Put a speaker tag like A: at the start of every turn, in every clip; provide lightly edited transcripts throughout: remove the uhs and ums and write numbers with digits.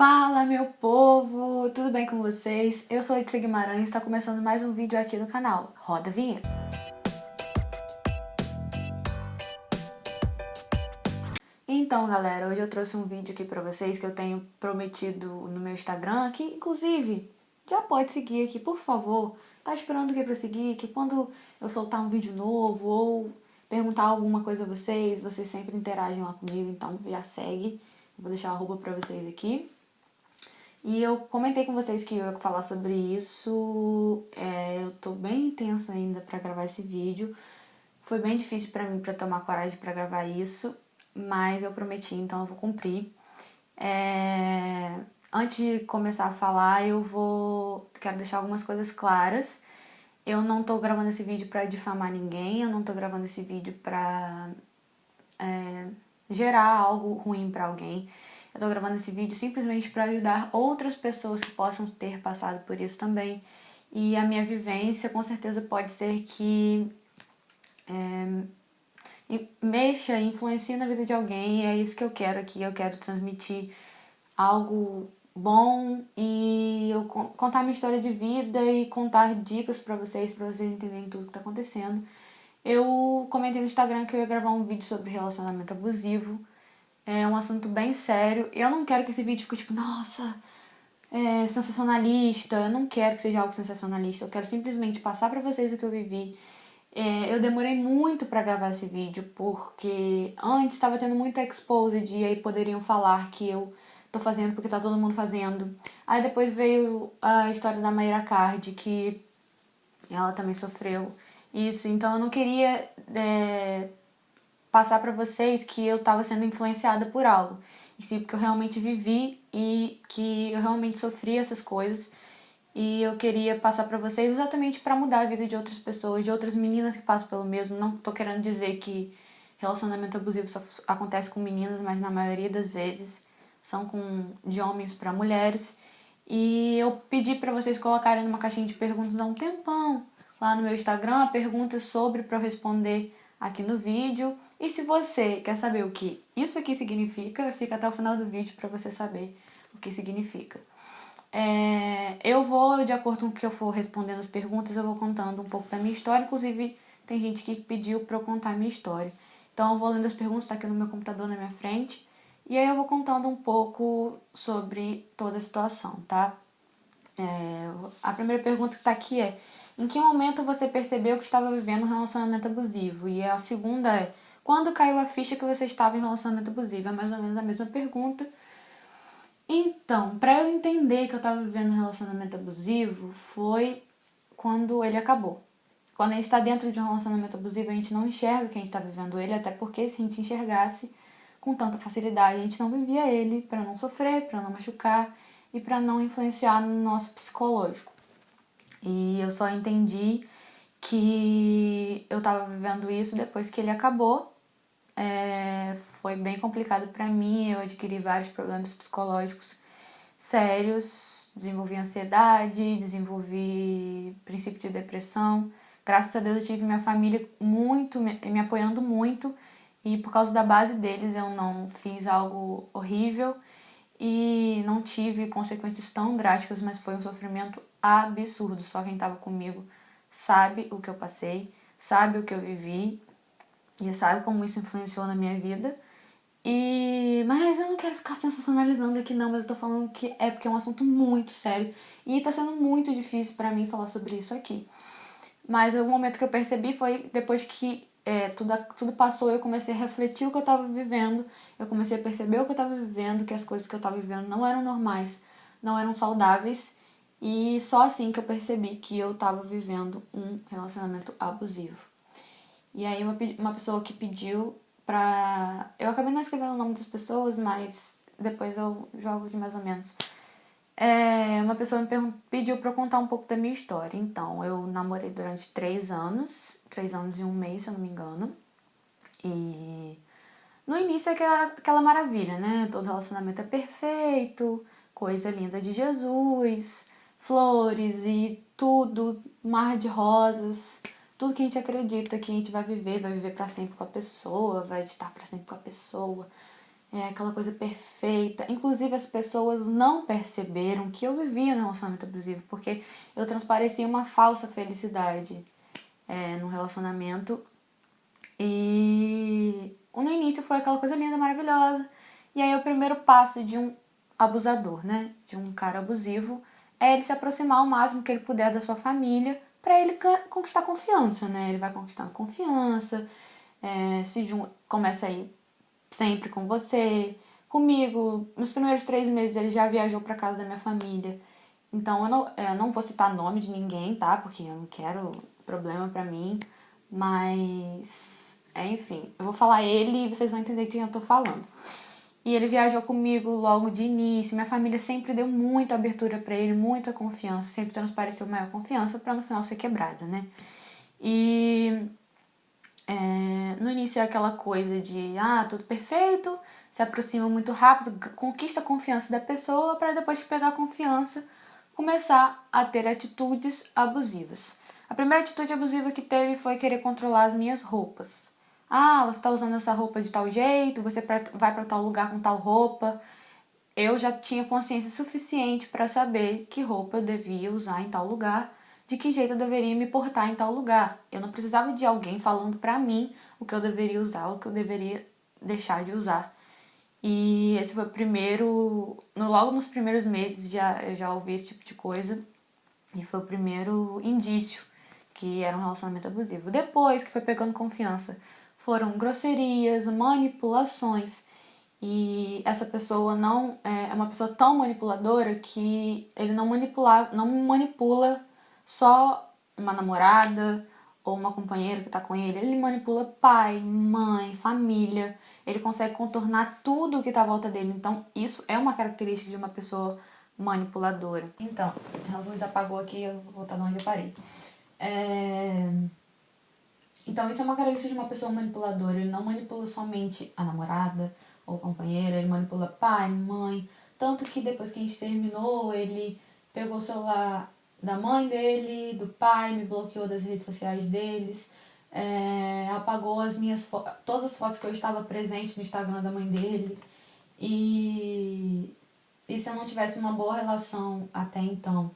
A: Fala, meu povo! Tudo bem com vocês? Eu sou a Itza Guimarães e está começando mais um vídeo aqui no canal. Roda a vinheta! Então, galera, hoje eu trouxe um vídeo aqui pra vocês que eu tenho prometido no meu Instagram, que inclusive já pode seguir aqui, por favor. Tá esperando o que pra seguir? Que quando eu soltar um vídeo novo ou perguntar alguma coisa a vocês sempre interagem lá comigo, então já segue. Vou deixar a arroba pra vocês aqui. E eu comentei com vocês que eu ia falar sobre isso. Eu tô bem tensa ainda pra gravar esse vídeo. Foi bem difícil pra mim pra tomar coragem pra gravar isso, mas eu prometi, então eu vou cumprir. Antes de começar a falar, quero deixar algumas coisas claras. Eu não tô gravando esse vídeo pra difamar ninguém, eu não tô gravando esse vídeo pra gerar algo ruim pra alguém. Eu tô gravando esse vídeo simplesmente para ajudar outras pessoas que possam ter passado por isso também. E a minha vivência, com certeza, pode ser que mexa, influencie na vida de alguém. E é isso que eu quero aqui. Eu quero transmitir algo bom e eu contar minha história de vida e contar dicas pra vocês entenderem tudo que tá acontecendo. Eu comentei no Instagram que eu ia gravar um vídeo sobre relacionamento abusivo. É um assunto bem sério. Eu não quero que esse vídeo fique tipo, nossa, sensacionalista. Eu não quero que seja algo sensacionalista. Eu quero simplesmente passar pra vocês o que eu vivi. Eu demorei muito pra gravar esse vídeo, porque antes estava tendo muita exposed e aí poderiam falar que eu tô fazendo porque tá todo mundo fazendo. Aí depois veio a história da Mayra Card, que ela também sofreu isso. Então eu não queria passar pra vocês que eu tava sendo influenciada por algo. E sim, porque eu realmente vivi e que eu realmente sofri essas coisas. E eu queria passar pra vocês exatamente pra mudar a vida de outras pessoas, de outras meninas que passam pelo mesmo. Não tô querendo dizer que relacionamento abusivo só acontece com meninas, mas na maioria das vezes são de homens pra mulheres. E eu pedi pra vocês colocarem numa caixinha de perguntas há um tempão lá no meu Instagram, perguntas sobre pra eu responder aqui no vídeo. E se você quer saber o que isso aqui significa, fica até o final do vídeo pra você saber o que significa. Eu vou, de acordo com o que eu for respondendo as perguntas, eu vou contando um pouco da minha história. Inclusive, tem gente que pediu pra eu contar a minha história. Então, eu vou lendo as perguntas, tá aqui no meu computador na minha frente. E aí eu vou contando um pouco sobre toda a situação, tá? A primeira pergunta que tá aqui é: em que momento você percebeu que estava vivendo um relacionamento abusivo? E a segunda é: quando caiu a ficha que você estava em um relacionamento abusivo? É mais ou menos a mesma pergunta. Então, pra eu entender que eu tava vivendo um relacionamento abusivo, foi quando ele acabou. Quando a gente tá dentro de um relacionamento abusivo, a gente não enxerga que a gente tá vivendo ele, até porque se a gente enxergasse com tanta facilidade, a gente não vivia ele pra não sofrer, pra não machucar e pra não influenciar no nosso psicológico. E eu só entendi que eu tava vivendo isso depois que ele acabou. Foi bem complicado pra mim, eu adquiri vários problemas psicológicos sérios, desenvolvi ansiedade, desenvolvi princípio de depressão. Graças a Deus eu tive minha família muito me apoiando muito e por causa da base deles eu não fiz algo horrível e não tive consequências tão drásticas, mas foi um sofrimento absurdo. Só quem estava comigo sabe o que eu passei, sabe o que eu vivi e sabe como isso influenciou na minha vida. Mas eu não quero ficar sensacionalizando aqui não, mas eu tô falando que é porque é um assunto muito sério e tá sendo muito difícil pra mim falar sobre isso aqui. Mas o momento que eu percebi foi depois que tudo passou, eu comecei a refletir o que eu tava vivendo, eu comecei a perceber o que eu tava vivendo, que as coisas que eu tava vivendo não eram normais, não eram saudáveis, e só assim que eu percebi que eu tava vivendo um relacionamento abusivo. E aí uma pessoa que pediu pra... Eu acabei não escrevendo o nome das pessoas, mas depois eu jogo aqui mais ou menos. Uma pessoa pediu pra eu contar um pouco da minha história. Então, eu namorei durante 3 anos. 3 anos e 1 mês, se eu não me engano. E no início é aquela maravilha, né? Todo relacionamento é perfeito, coisa linda de Jesus, flores e tudo, mar de rosas, tudo que a gente acredita que a gente vai viver pra sempre com a pessoa, vai estar pra sempre com a pessoa. aquela coisa perfeita. Inclusive, as pessoas não perceberam que eu vivia num relacionamento abusivo, porque eu transparecia uma falsa felicidade no relacionamento. E no início foi aquela coisa linda, maravilhosa. E aí o primeiro passo de um abusador, né? De um cara abusivo, é ele se aproximar ao máximo que ele puder da sua família para ele conquistar confiança, né? Ele vai conquistando confiança, começa a ir sempre com você, comigo. Nos primeiros 3 meses ele já viajou para casa da minha família. Então eu não vou citar nome de ninguém, tá? Porque eu não quero problema pra mim. Mas, enfim, eu vou falar ele e vocês vão entender de quem eu tô falando. E ele viajou comigo logo de início. Minha família sempre deu muita abertura pra ele, muita confiança. Sempre transpareceu maior confiança pra no final ser quebrada, né? E no início é aquela coisa de, tudo perfeito, se aproxima muito rápido, conquista a confiança da pessoa para depois que pegar a confiança, começar a ter atitudes abusivas. A primeira atitude abusiva que teve foi querer controlar as minhas roupas. Você está usando essa roupa de tal jeito, você vai para tal lugar com tal roupa. Eu já tinha consciência suficiente para saber que roupa eu devia usar em tal lugar, de que jeito eu deveria me portar em tal lugar. Eu não precisava de alguém falando para mim o que eu deveria usar, o que eu deveria deixar de usar. E esse foi o primeiro, logo nos primeiros meses eu já ouvi esse tipo de coisa, e foi o primeiro indício que era um relacionamento abusivo. Depois que foi pegando confiança, foram grosserias, manipulações. E essa pessoa não é uma pessoa tão manipuladora que ele não manipula só uma namorada ou uma companheira que tá com ele. Ele manipula pai, mãe, família. Ele consegue contornar tudo que tá à volta dele. Então, isso é uma característica de uma pessoa manipuladora. Então, a luz apagou aqui, eu vou voltar de onde eu parei. Então, isso é uma característica de uma pessoa manipuladora. Ele não manipula somente a namorada ou companheira, ele manipula pai, mãe. Tanto que depois que a gente terminou, ele pegou o celular da mãe dele, do pai, me bloqueou das redes sociais deles, apagou todas as fotos que eu estava presente no Instagram da mãe dele. E se eu não tivesse uma boa relação até então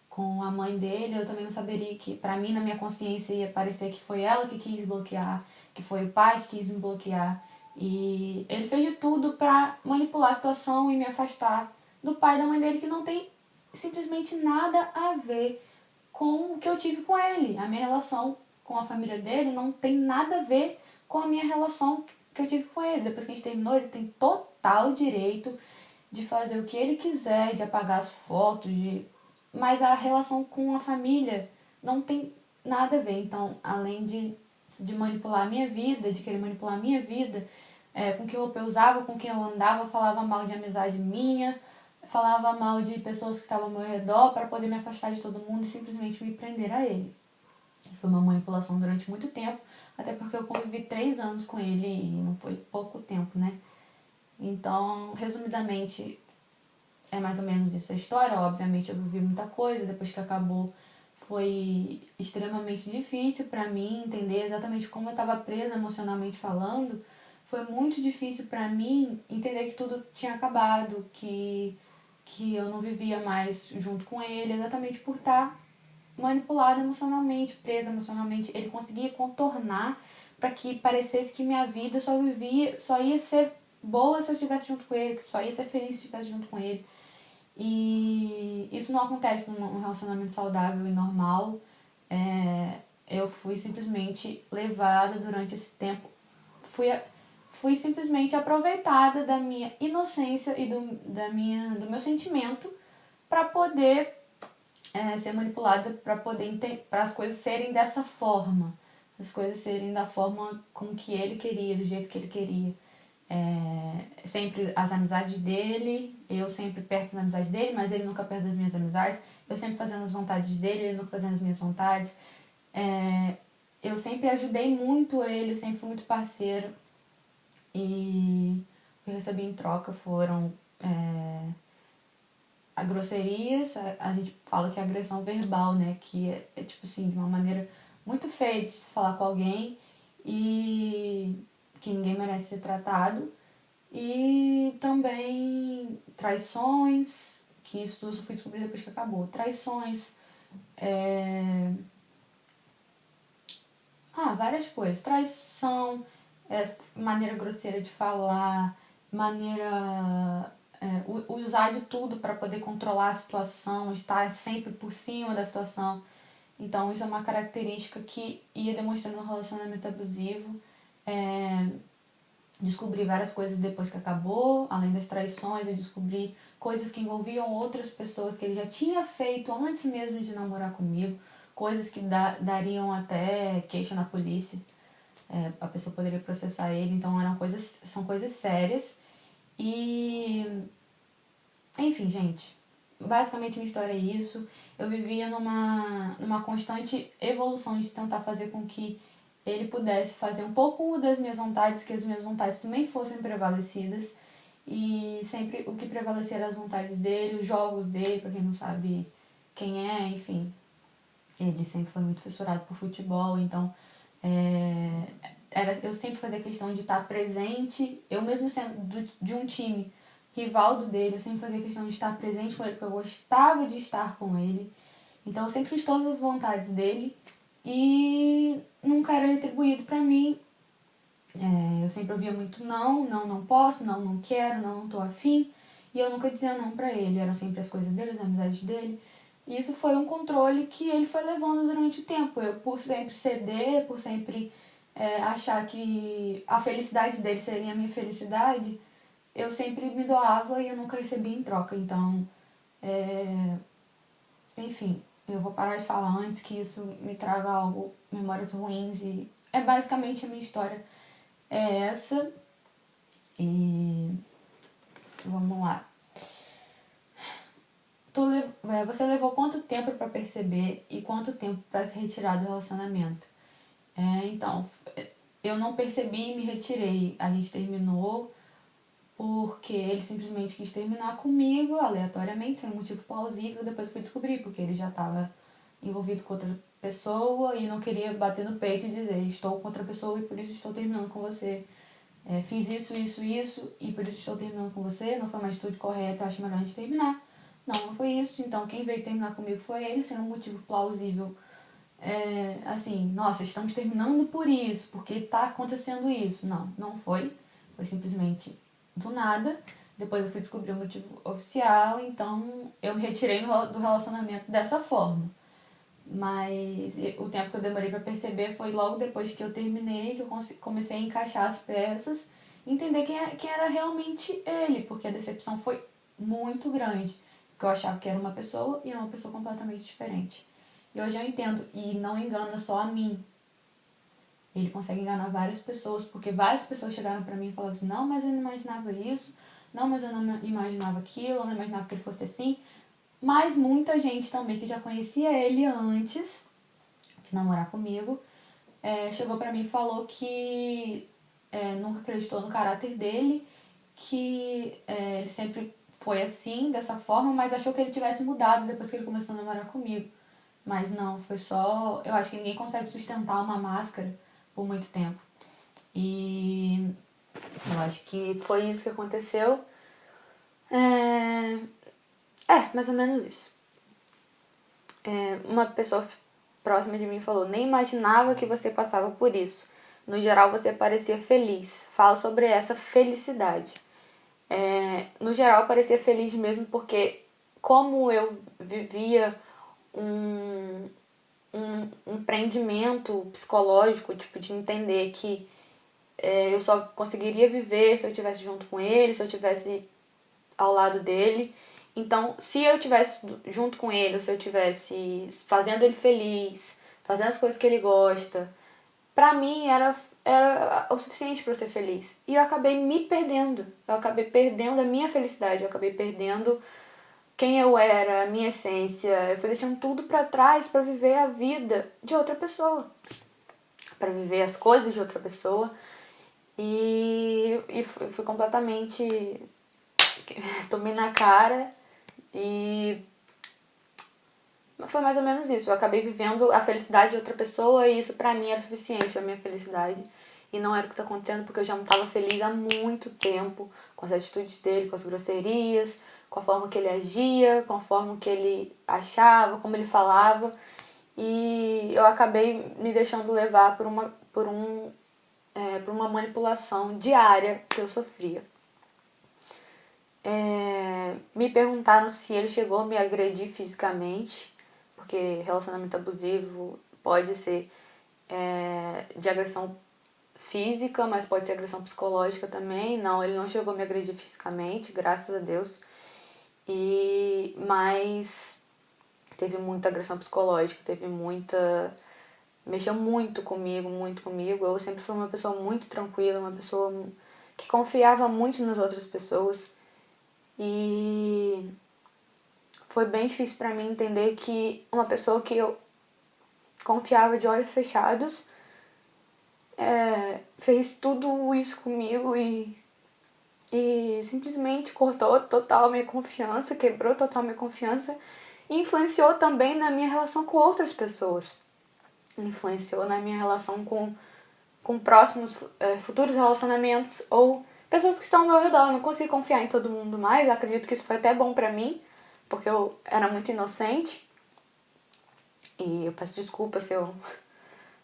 A: com a mãe dele, eu também não saberia que, pra mim, na minha consciência, ia parecer que foi ela que quis bloquear, que foi o pai que quis me bloquear. E ele fez de tudo pra manipular a situação e me afastar do pai e da mãe dele, que não tem simplesmente nada a ver com o que eu tive com ele. A minha relação com a família dele não tem nada a ver com a minha relação que eu tive com ele. Depois que a gente terminou, ele tem total direito de fazer o que ele quiser, de apagar as fotos, mas a relação com a família não tem nada a ver. Então, além de manipular a minha vida, de querer manipular a minha vida, com que roupa eu usava, com quem eu andava, falava mal de amizade minha, falava mal de pessoas que estavam ao meu redor para poder me afastar de todo mundo e simplesmente me prender a ele. Foi uma manipulação durante muito tempo, até porque eu convivi 3 anos com ele e não foi pouco tempo, né? Então, resumidamente, é mais ou menos isso a história. Obviamente eu vivi muita coisa, depois que acabou foi extremamente difícil pra mim entender exatamente como eu estava presa emocionalmente falando. Foi muito difícil pra mim entender que tudo tinha acabado, que eu não vivia mais junto com ele, exatamente por estar manipulada emocionalmente, presa emocionalmente. Ele conseguia contornar para que parecesse que minha vida só ia ser boa se eu estivesse junto com ele, que só ia ser feliz se estivesse junto com ele. E isso não acontece num relacionamento saudável e normal. Eu fui simplesmente levada durante esse tempo. Fui simplesmente aproveitada da minha inocência e do meu sentimento para poder ser manipulada, para as coisas serem dessa forma. As coisas serem da forma como que ele queria, do jeito que ele queria. Sempre as amizades dele, eu sempre perto das amizades dele, mas ele nunca perto das minhas amizades. Eu sempre fazendo as vontades dele, ele nunca fazendo as minhas vontades. Eu sempre ajudei muito ele, sempre fui muito parceiro. E o que eu recebi em troca foram a grosserias. A gente fala que é agressão verbal, né? Que é tipo assim, de uma maneira muito feia de se falar com alguém e que ninguém merece ser tratado. E também traições, que isso tudo eu fui descobrir depois que acabou. Traições, várias coisas. Traição, maneira grosseira de falar, maneira. Usar de tudo para poder controlar a situação, estar sempre por cima da situação. Então, isso é uma característica que ia demonstrando um relacionamento abusivo. Descobri várias coisas depois que acabou, além das traições, eu descobri coisas que envolviam outras pessoas que ele já tinha feito antes mesmo de namorar comigo, coisas que dariam até queixa na polícia. A pessoa poderia processar ele, então são coisas sérias. E, enfim, gente, basicamente minha história é isso. Eu vivia numa constante evolução de tentar fazer com que ele pudesse fazer um pouco das minhas vontades, que as minhas vontades também fossem prevalecidas. E sempre o que prevalecia eram as vontades dele, os jogos dele, pra quem não sabe quem é, enfim. Ele sempre foi muito fissurado por futebol, então eu sempre fazia questão de estar presente, eu mesmo sendo de um time rival dele, eu sempre fazia questão de estar presente com ele, porque eu gostava de estar com ele. Então eu sempre fiz todas as vontades dele e nunca era retribuído pra mim. Eu sempre ouvia muito não, não posso, não quero, não tô afim. E eu nunca dizia não pra ele, eram sempre as coisas dele, as amizades dele. E isso foi um controle que ele foi levando durante o tempo. Eu, por sempre ceder, por sempre achar que a felicidade dele seria a minha felicidade, eu sempre me doava e eu nunca recebia em troca. Então, enfim, eu vou parar de falar antes que isso me traga memórias ruins. E é basicamente a minha história é essa. E vamos lá. Você levou quanto tempo para perceber e quanto tempo para se retirar do relacionamento? Então, eu não percebi e me retirei. A gente terminou porque ele simplesmente quis terminar comigo aleatoriamente, sem um motivo plausível. Depois eu fui descobrir, porque ele já estava envolvido com outra pessoa e não queria bater no peito e dizer: estou com outra pessoa e por isso estou terminando com você. Fiz isso e por isso estou terminando com você. Não foi uma atitude correta, acho melhor a gente terminar. Não foi isso. Então quem veio terminar comigo foi ele, sem um motivo plausível. Assim, nossa, estamos terminando por isso, porque tá acontecendo isso. Não foi. Foi simplesmente do nada. Depois eu fui descobrir o motivo oficial, então eu me retirei do relacionamento dessa forma. Mas o tempo que eu demorei para perceber foi logo depois que eu terminei, que eu comecei a encaixar as peças e entender quem era realmente ele, porque a decepção foi muito grande. Porque eu achava que era uma pessoa e era uma pessoa completamente diferente. E hoje eu entendo, e não engana só a mim. Ele consegue enganar várias pessoas, porque várias pessoas chegaram pra mim e falaram assim: não, mas eu não imaginava isso, não, mas eu não imaginava aquilo, eu não imaginava que ele fosse assim. Mas muita gente também que já conhecia ele antes de namorar comigo chegou pra mim e falou que nunca acreditou no caráter dele, que ele sempre foi assim, dessa forma, mas achou que ele tivesse mudado depois que ele começou a namorar comigo. Mas não, foi só. Eu acho que ninguém consegue sustentar uma máscara por muito tempo. E eu acho que foi isso que aconteceu. Mais ou menos isso. Uma pessoa próxima de mim falou: nem imaginava que você passava por isso. No geral, você parecia feliz. Fala sobre essa felicidade. No geral, eu parecia feliz mesmo porque, como eu vivia um empreendimento psicológico, tipo, de entender que eu só conseguiria viver se eu estivesse junto com ele, se eu estivesse ao lado dele. Então, se eu estivesse junto com ele, ou se eu estivesse fazendo ele feliz, fazendo as coisas que ele gosta, pra mim era o suficiente pra eu ser feliz. E eu acabei me perdendo. Eu acabei perdendo a minha felicidade. Eu acabei perdendo quem eu era, a minha essência. Eu fui deixando tudo pra trás pra viver a vida de outra pessoa. Pra viver as coisas de outra pessoa. E fui completamente... tomei na cara e foi mais ou menos isso. Eu acabei vivendo a felicidade de outra pessoa e isso pra mim era suficiente, a minha felicidade. e não era o que tá acontecendo, porque eu já não tava feliz há muito tempo com as atitudes dele, com as grosserias, com a forma que ele agia, com a forma que ele achava, como ele falava. E eu acabei me deixando levar por uma manipulação diária que eu sofria. Me perguntaram se ele chegou a me agredir fisicamente, porque relacionamento abusivo pode ser de agressão física, mas pode ser agressão psicológica também. Não, ele não chegou a me agredir fisicamente, graças a Deus. Mas teve muita agressão psicológica, mexeu muito comigo, muito comigo. Eu sempre fui uma pessoa muito tranquila, uma pessoa que confiava muito nas outras pessoas. E foi bem difícil pra mim entender que uma pessoa que eu confiava de olhos fechados fez tudo isso comigo e simplesmente cortou total a minha confiança, quebrou total a minha confiança e influenciou também na minha relação com outras pessoas. Influenciou na minha relação com próximos, futuros relacionamentos ou pessoas que estão ao meu redor. Eu não consigo confiar em todo mundo mais. Eu acredito que isso foi até bom pra mim, porque eu era muito inocente. E eu peço desculpa se eu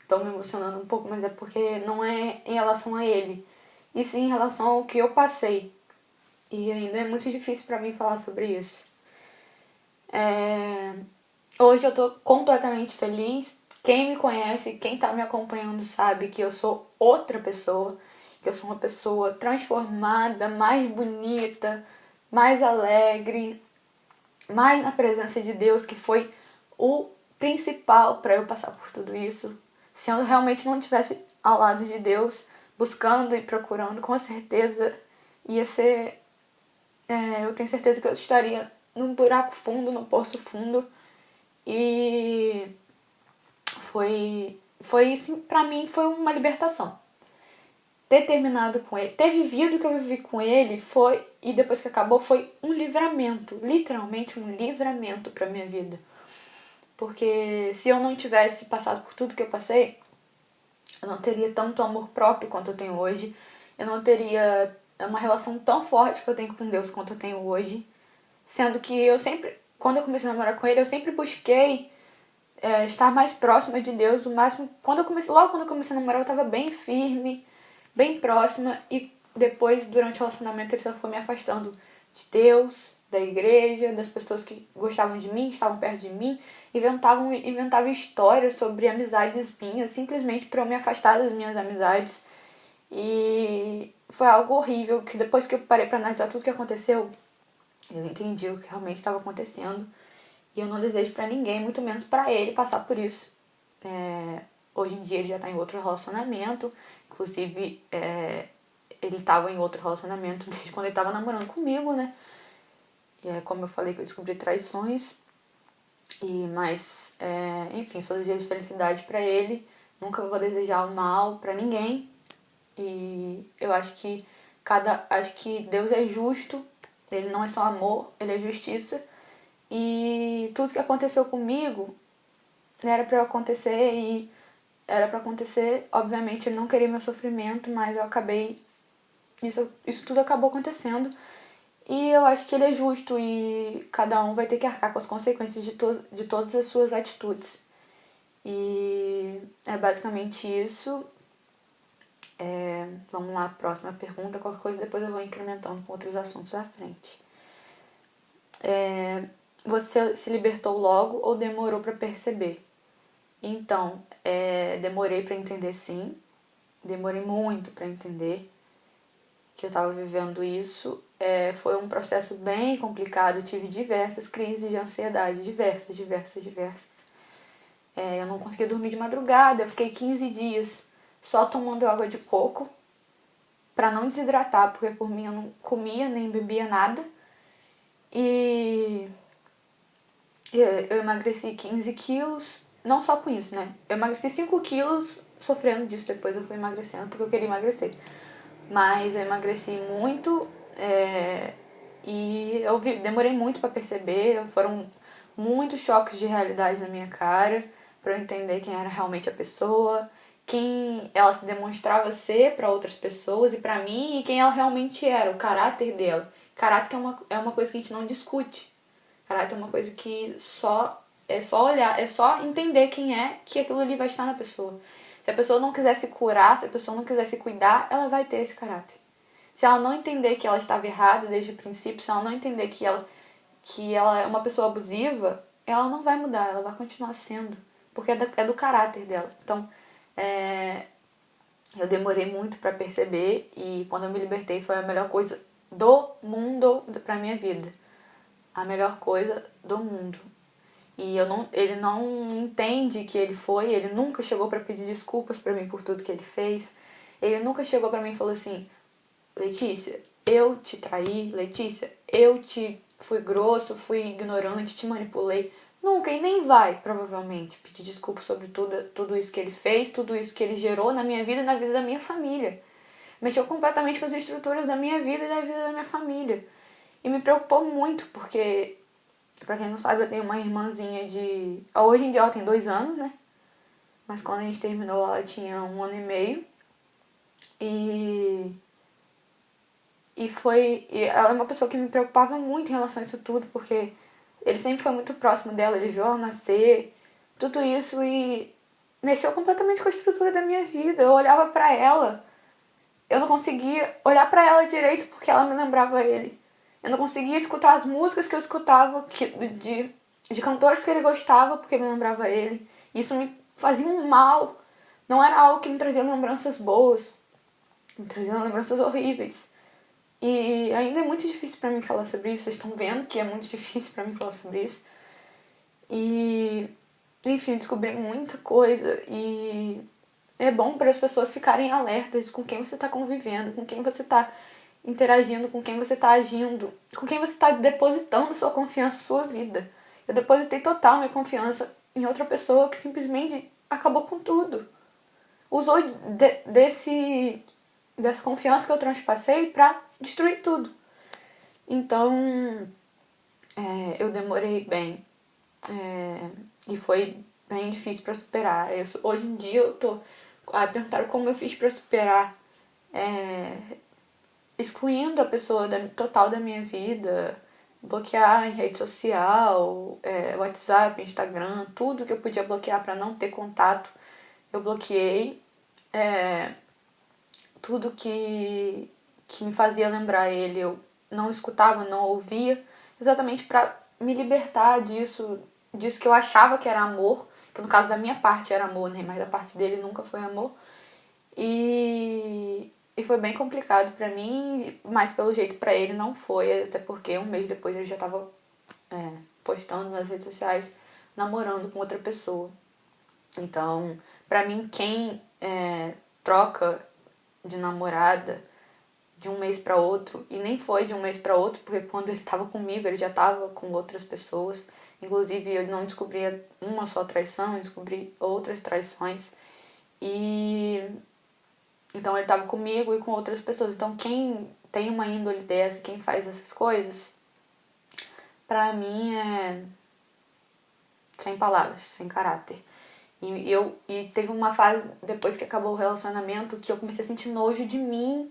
A: tô me emocionando um pouco, mas é porque não é em relação a ele, e sim em relação ao que eu passei. E ainda é muito difícil pra mim falar sobre isso. Hoje eu tô completamente feliz. Quem me conhece, quem tá me acompanhando sabe que eu sou outra pessoa, que eu sou uma pessoa transformada, mais bonita, mais alegre, mais na presença de Deus, que foi o principal para eu passar por tudo isso. Se eu realmente não estivesse ao lado de Deus, buscando e procurando, com certeza ia ser... eu tenho certeza que eu estaria num buraco fundo, num poço fundo. E foi assim, pra mim foi uma libertação. Ter terminado com ele, ter vivido o que eu vivi com ele foi, e depois que acabou, foi um livramento, literalmente um livramento pra minha vida. Porque se eu não tivesse passado por tudo que eu passei, eu não teria tanto amor próprio quanto eu tenho hoje, eu não teria uma relação tão forte que eu tenho com Deus quanto eu tenho hoje, sendo que eu sempre, quando eu comecei a namorar com ele, eu sempre busquei estar mais próxima de Deus o máximo. Logo quando eu comecei a namorar, eu tava bem firme, bem próxima, e depois, durante o relacionamento, ele só foi me afastando de Deus, da igreja, das pessoas que gostavam de mim, estavam perto de mim, inventavam histórias sobre amizades minhas, simplesmente para eu me afastar das minhas amizades. E foi algo horrível, que depois que eu parei para analisar tudo que aconteceu, eu entendi o que realmente estava acontecendo. E eu não desejo pra ninguém, muito menos pra ele, passar por isso. Hoje em dia ele já tá em outro relacionamento. Inclusive, ele tava em outro relacionamento desde quando ele tava namorando comigo, né? E é como eu falei que eu descobri traições. Mas, enfim, só desejo felicidade pra ele. Nunca vou desejar o mal pra ninguém. E eu acho que Deus é justo. Ele não é só amor, ele é justiça. E tudo que aconteceu comigo era pra acontecer, obviamente ele não queria meu sofrimento, mas eu acabei, isso tudo acabou acontecendo, e eu acho que ele é justo e cada um vai ter que arcar com as consequências de todas as suas atitudes. E é basicamente isso. Vamos lá, próxima pergunta, qualquer coisa depois eu vou incrementando com outros assuntos à frente. Você se libertou logo ou demorou pra perceber? Então, demorei pra entender, sim. Demorei muito pra entender que eu tava vivendo isso. Foi um processo bem complicado. Eu tive diversas crises de ansiedade. Diversas. Eu não conseguia dormir de madrugada. Eu fiquei 15 dias só tomando água de coco pra não desidratar, porque por mim eu não comia nem bebia nada. E eu emagreci 15 quilos, não só com isso, né? Eu emagreci 5 quilos sofrendo disso, depois eu fui emagrecendo porque eu queria emagrecer. Mas eu emagreci muito e demorei muito pra perceber, foram muitos choques de realidade na minha cara pra eu entender quem era realmente a pessoa quem ela se demonstrava ser para outras pessoas e para mim, e quem ela realmente era, o caráter dela. Caráter é uma coisa que a gente não discute. Caráter é uma coisa que é só olhar, é só entender quem é, que aquilo ali vai estar na pessoa. Se a pessoa não quiser se curar, se a pessoa não quiser se cuidar, ela vai ter esse caráter. Se ela não entender que ela estava errada desde o princípio, se ela não entender que ela é uma pessoa abusiva, ela não vai mudar, ela vai continuar sendo. Porque é do caráter dela. Então, eu demorei muito pra perceber, e quando eu me libertei foi a melhor coisa do mundo pra minha vida. A melhor coisa do mundo. E ele não entende que ele nunca chegou pra pedir desculpas pra mim por tudo que ele fez. Ele nunca chegou pra mim e falou assim: Letícia, eu te traí, Letícia, eu te fui grosso, fui ignorante, te manipulei. Nunca, e nem vai, provavelmente, pedir desculpa sobre tudo isso que ele fez, tudo isso que ele gerou na minha vida e na vida da minha família. Mexeu completamente com as estruturas da minha vida e da vida da minha família. E me preocupou muito, porque, pra quem não sabe, eu tenho uma irmãzinha de... Hoje em dia ela tem 2 anos, né? Mas quando a gente terminou, ela tinha 1 ano e meio. E ela é uma pessoa que me preocupava muito em relação a isso tudo, porque ele sempre foi muito próximo dela, ele viu ela nascer, tudo isso, e mexeu completamente com a estrutura da minha vida. Eu olhava pra ela, eu não conseguia olhar pra ela direito porque ela me lembrava ele. Eu não conseguia escutar as músicas que eu escutava de cantores que ele gostava porque me lembrava ele. Isso me fazia um mal. Não era algo que me trazia lembranças boas, me trazia lembranças horríveis. E ainda é muito difícil pra mim falar sobre isso. Vocês estão vendo que é muito difícil pra mim falar sobre isso. E, enfim, eu descobri muita coisa. E é bom para as pessoas ficarem alertas com quem você tá convivendo, com quem você tá interagindo, com quem você tá agindo, com quem você tá depositando sua confiança, sua vida. Eu depositei total minha confiança em outra pessoa que simplesmente acabou com tudo. Usou dessa confiança que eu transpassei pra destruir tudo. Então, eu demorei bem. E foi bem difícil pra superar. Hoje em dia eu tô... perguntaram como eu fiz pra superar. Excluindo a pessoa total da minha vida. Bloquear em rede social, WhatsApp, Instagram, tudo que eu podia bloquear pra não ter contato, eu bloqueei. Tudo que me fazia lembrar ele, eu não escutava, não ouvia, exatamente para me libertar disso que eu achava que era amor, que no caso da minha parte era amor, né? Mas da parte dele nunca foi amor. E foi bem complicado pra mim, mas pelo jeito pra ele não foi, até porque 1 mês depois ele já tava postando nas redes sociais, namorando com outra pessoa. Então, pra mim, quem troca de namorada de 1 mês pra outro, e nem foi de 1 mês pra outro, porque quando ele tava comigo ele já tava com outras pessoas. Inclusive eu não descobria uma só traição, eu descobri outras traições. E então ele tava comigo e com outras pessoas. Então quem tem uma índole dessa, quem faz essas coisas, pra mim é sem palavras, sem caráter. E teve uma fase, depois que acabou o relacionamento, que eu comecei a sentir nojo de mim,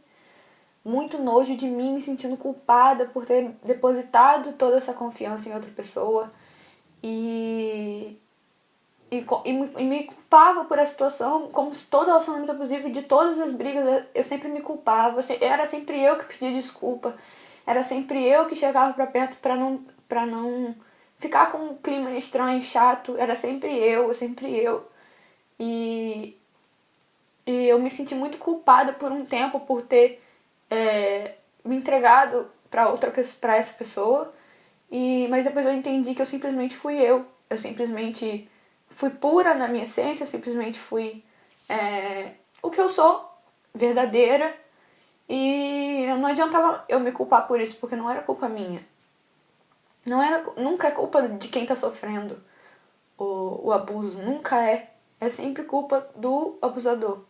A: muito nojo de mim, me sentindo culpada por ter depositado toda essa confiança em outra pessoa. E me culpava por essa situação, como se todo relacionamento abusivo, de todas as brigas, eu sempre me culpava. Era sempre eu que pedia desculpa, era sempre eu que chegava pra perto pra não ficar com um clima estranho, chato. Era sempre eu, sempre eu. E eu me senti muito culpada por um tempo por ter me entregado pra essa pessoa. Mas depois eu entendi que eu simplesmente fui eu. Eu simplesmente fui pura na minha essência, eu simplesmente fui o que eu sou, verdadeira. E não adiantava eu me culpar por isso, porque não era culpa minha. Nunca é culpa de quem tá sofrendo o abuso, nunca é. É sempre culpa do abusador.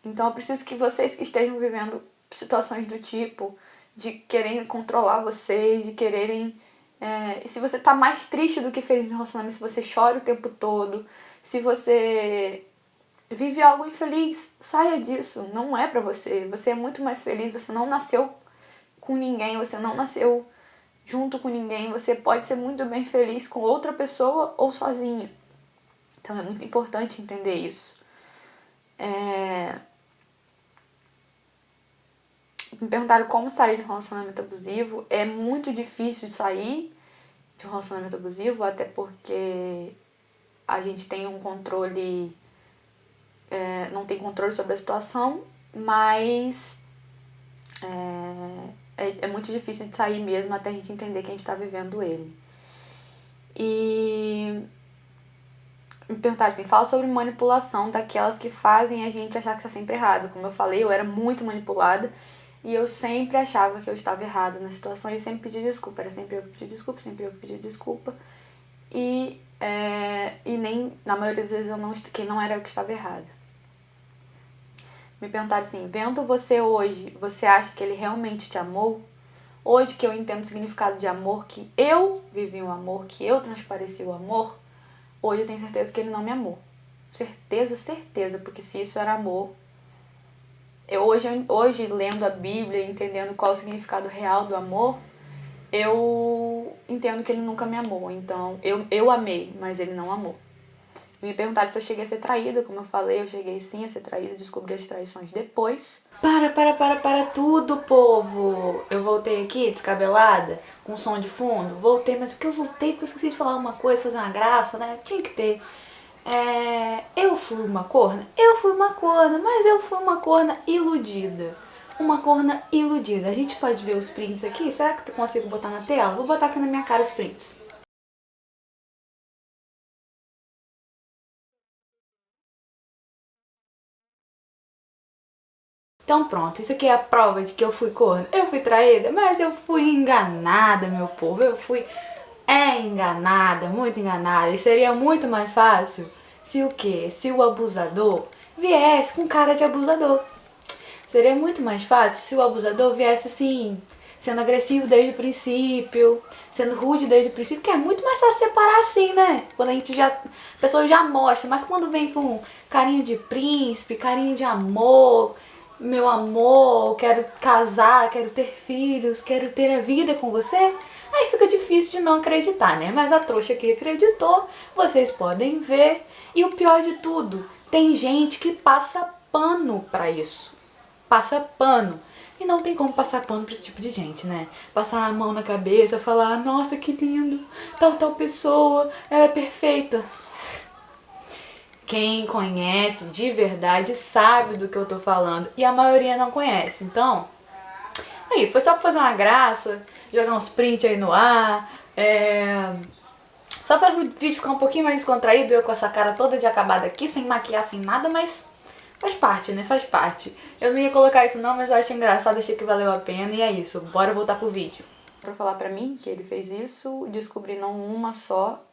A: Então eu preciso que vocês que estejam vivendo situações do tipo, de quererem controlar vocês, de quererem... se você tá mais triste do que feliz no relacionamento, se você chora o tempo todo, se você vive algo infeliz, saia disso, não é pra você. Você é muito mais feliz, você não nasceu com ninguém, você não nasceu junto com ninguém, você pode ser muito bem feliz com outra pessoa ou sozinho. Então é muito importante entender isso. Me perguntaram como sair de um relacionamento abusivo. É muito difícil de sair de um relacionamento abusivo, até porque a gente tem um controle, não tem controle sobre a situação, mas é muito difícil de sair mesmo até a gente entender que a gente está vivendo ele. E me perguntaram assim, fala sobre manipulação daquelas que fazem a gente achar que está sempre errado. Como eu falei, eu era muito manipulada e eu sempre achava que eu estava errada nas situações e sempre pedia desculpa. Era sempre eu que pedia desculpa, sempre eu que pedia desculpa. E nem, na maioria das vezes, que não era eu que estava errada. Me perguntaram assim, vendo você hoje, você acha que ele realmente te amou? Hoje que eu entendo o significado de amor, que eu vivi o amor, que eu transpareci o amor, hoje eu tenho certeza que ele não me amou. Certeza, certeza, porque se isso era amor... Hoje, lendo a Bíblia, entendendo qual é o significado real do amor, eu entendo que ele nunca me amou. Então, eu amei, mas ele não amou. Me perguntaram se eu cheguei a ser traída, como eu falei, eu cheguei sim a ser traída, descobri as traições depois. Para tudo, povo! Eu voltei aqui, descabelada, com som de fundo. Voltei, mas porque eu voltei, porque eu esqueci de falar uma coisa, fazer uma graça, né? Tinha que ter. Eu fui uma corna? Eu fui uma corna, mas eu fui uma corna iludida. Uma corna iludida. A gente pode ver os prints aqui? Será que eu consigo botar na tela? Vou botar aqui na minha cara os prints. Então pronto, isso aqui é a prova de que eu fui corna. Eu fui traída, mas eu fui enganada, meu povo. Eu fui enganada, muito enganada. E seria muito mais fácil se o quê? Se o abusador viesse com cara de abusador. Seria muito mais fácil se o abusador viesse assim, sendo agressivo desde o princípio, sendo rude desde o princípio, que é muito mais fácil separar assim, né? Quando a pessoa já mostra, mas quando vem com carinha de príncipe, carinha de amor, meu amor, quero casar, quero ter filhos, quero ter a vida com você, aí fica difícil de não acreditar, né? Mas a trouxa que acreditou, vocês podem ver. E o pior de tudo, tem gente que passa pano pra isso. Passa pano. E não tem como passar pano pra esse tipo de gente, né? Passar a mão na cabeça, falar, nossa, que lindo, tal pessoa, ela é perfeita. Quem conhece de verdade sabe do que eu tô falando. E a maioria não conhece. Então, é isso. Foi só pra fazer uma graça, jogar uns prints aí no ar. Só para o vídeo ficar um pouquinho mais descontraído, eu com essa cara toda de acabada aqui, sem maquiar, sem nada, mas faz parte, né? Faz parte. Eu não ia colocar isso não, mas eu achei engraçado, achei que valeu a pena e é isso. Bora voltar pro vídeo. Pra falar pra mim que ele fez isso, descobri não uma só,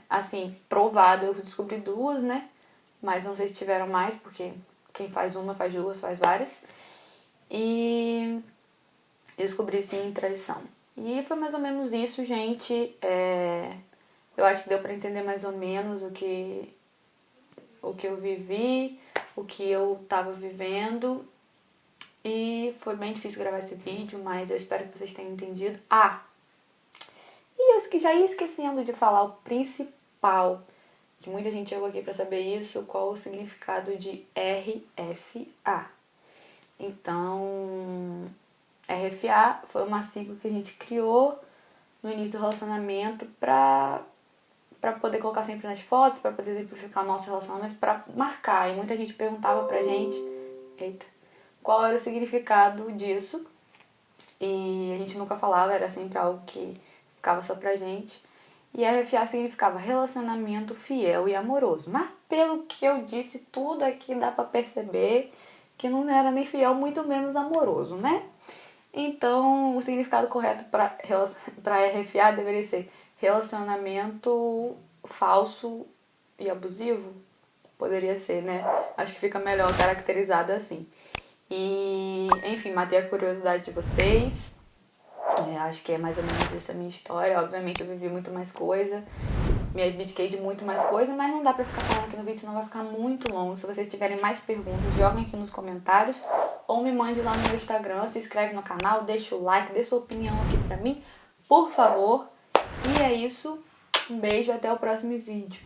A: assim, provado, eu descobri duas, né? Mas não sei se tiveram mais, porque quem faz uma faz duas, faz várias. E descobri sim traição. E foi mais ou menos isso, gente. Eu acho que deu pra entender mais ou menos o que eu vivi, o que eu tava vivendo. E foi bem difícil gravar esse vídeo, mas eu espero que vocês tenham entendido. E eu já ia esquecendo de falar o principal, que muita gente chegou aqui pra saber isso, qual o significado de RFA. Então, RFA foi uma sigla que a gente criou no início do relacionamento pra poder colocar sempre nas fotos, pra poder exemplificar o nosso relacionamento, pra marcar. E muita gente perguntava pra gente, qual era o significado disso. E a gente nunca falava, era sempre algo que ficava só pra gente. E RFA significava relacionamento fiel e amoroso. Mas pelo que eu disse, tudo aqui dá pra perceber que não era nem fiel, muito menos amoroso, né? Então, o significado correto para RFA deveria ser relacionamento falso e abusivo. Poderia ser, né? Acho que fica melhor caracterizado assim. E, enfim, matei a curiosidade de vocês. Acho que é mais ou menos isso a minha história. Obviamente eu vivi muito mais coisa. me abdiquei de muito mais coisa, mas não dá pra ficar falando aqui no vídeo, senão vai ficar muito longo. Se vocês tiverem mais perguntas, joguem aqui nos comentários ou me mande lá no meu Instagram, se inscreve no canal, deixa o like, dê sua opinião aqui pra mim, por favor. E é isso, um beijo, até o próximo vídeo.